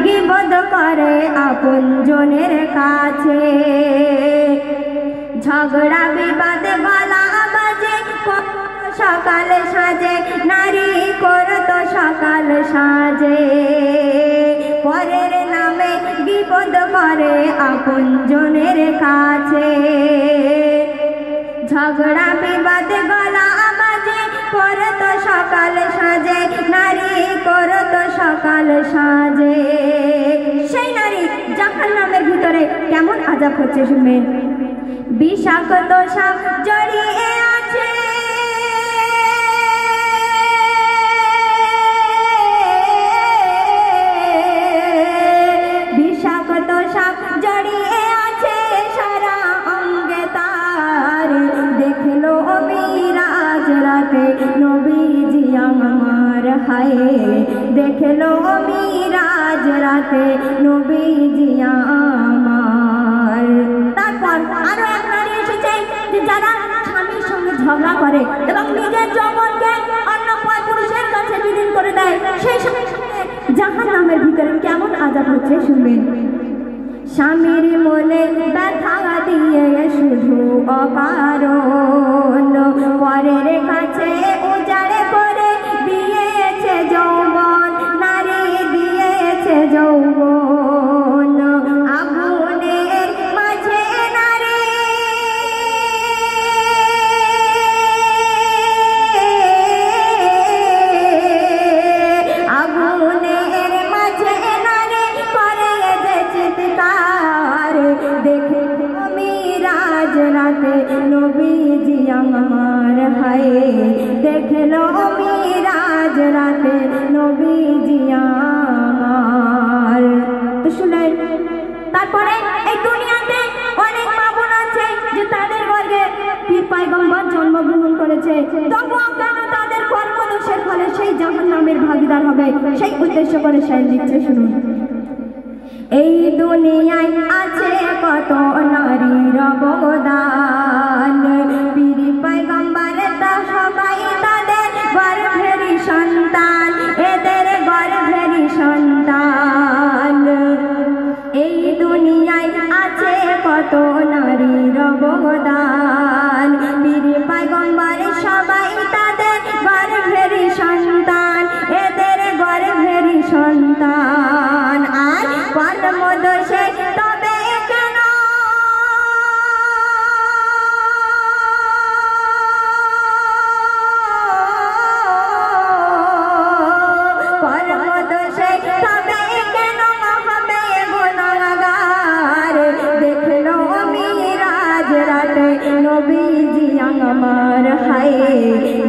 গীবত করে আপনজনের কাছে ঝগড়া বিবাদে গলা বাজে সকাল সাজে নারী করত সকাল সাজে পরের নামে গীবত করে আপনজনের কাছে ঝগড়া বিবাদে গলা বাজে করত সকাল সাজে নারী করত সকাল সাজে সেই নারী জাহান্নামের ভিতরে কেমন আযাব হচ্ছে শুনবেন বিষাক্ত সাপ জড়িয়ে আছে বিষাক্ত সাপ জড়িয়ে আছে সারা অঙ্গে তার দেখলো মিরাজ রাতে নবীজি আমার হায় দেখলো মিরাজ রাতে নবীজি আমার তারপর আরো এক নারী এসেছে যে যারা স্বামীর সঙ্গে ঝগড়া করে এবং নিজের যৌবনকে অন্য পুরুষের কাছে বিলীন করে দেয় সেই সময় জাহান্নামের ভিতরে কেমন আযাব হচ্ছে শুনবেন স্বামীর মনে ব্যথা দিয়ে শুধু অকারণ পরের কাছে উজাড় করে দিয়েছে যৌবন নারী দিয়েছে যৌবন আগুনের মাঝে নারী আগুনের মাঝে নারী করে যে চিৎকার দেখে মিরাজ রাতে নবীজি আমার হায় দেখলো মিরাজ রাতে নবীজি আমার তো শুনেন তারপরে এই দুনিয়াতে অনেক মা বোন আছে যে তাদের গর্ভে পীর পয়গম্বর জন্মগ্রহণ করেছে তবুও কেন তাদের কর্মদোষের ফলে সেই জাহান্নামের ভাগীদার হবে সেই উদ্দেশ্য করে শায়র লিখছে শুনুন এই দুনিয়ায় আছে কত নারীর অবদান পীর পয়গম্বর তা সবাই তাদের গর্ভেরই সন্তান এদের গর্ভেরই সন্তান এই দুনিয়ায় আছে কত নারীর অবদান পীর পয়গম্বর সবাই তাদের গর্ভেরই সন্তান এদের গর্ভেরই সন্তান আর কর্মদোষে তবে কেন কর্মদোষে তবে কেন হবে গুনাহগার দেখলো মিরাজ রাতে নবীজি আমার হায়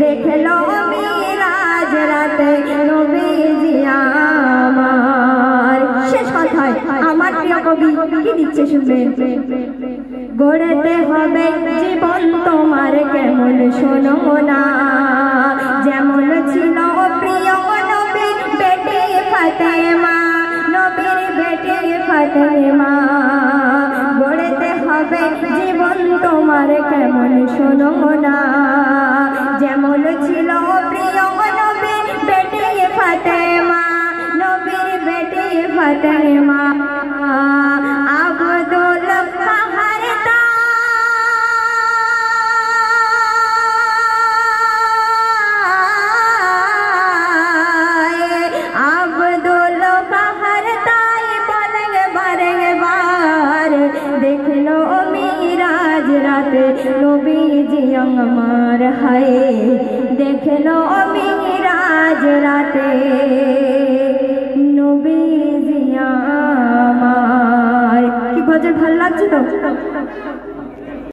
দেখলো মিরাজ রাতে নবীজি আমার শেষ কথায় আমার প্রিয় কবি কি দিচ্ছে শুনবেন গড়তে হবে জীবন তোমার কেমন শোনো না যেমন ছিল প্রিয় নবী বেটি ফাতেমা নবীর বেটি ফাতেমা গড়তে হবে জীবন তোমার কেমন শোনো না যেমন ছিল প্রিয় নবী বেটি ফাতেমা নবীর বেটি ফাতেমা আব্দুল কাহার আব্দুল কাহার তাই বলে বারে বার দেখলো মিরাজ রাতে নবীজি আমার হায় দেখলো মিরাজ রাতে নবীজি আমার কি গজল ভালো লাগছে তো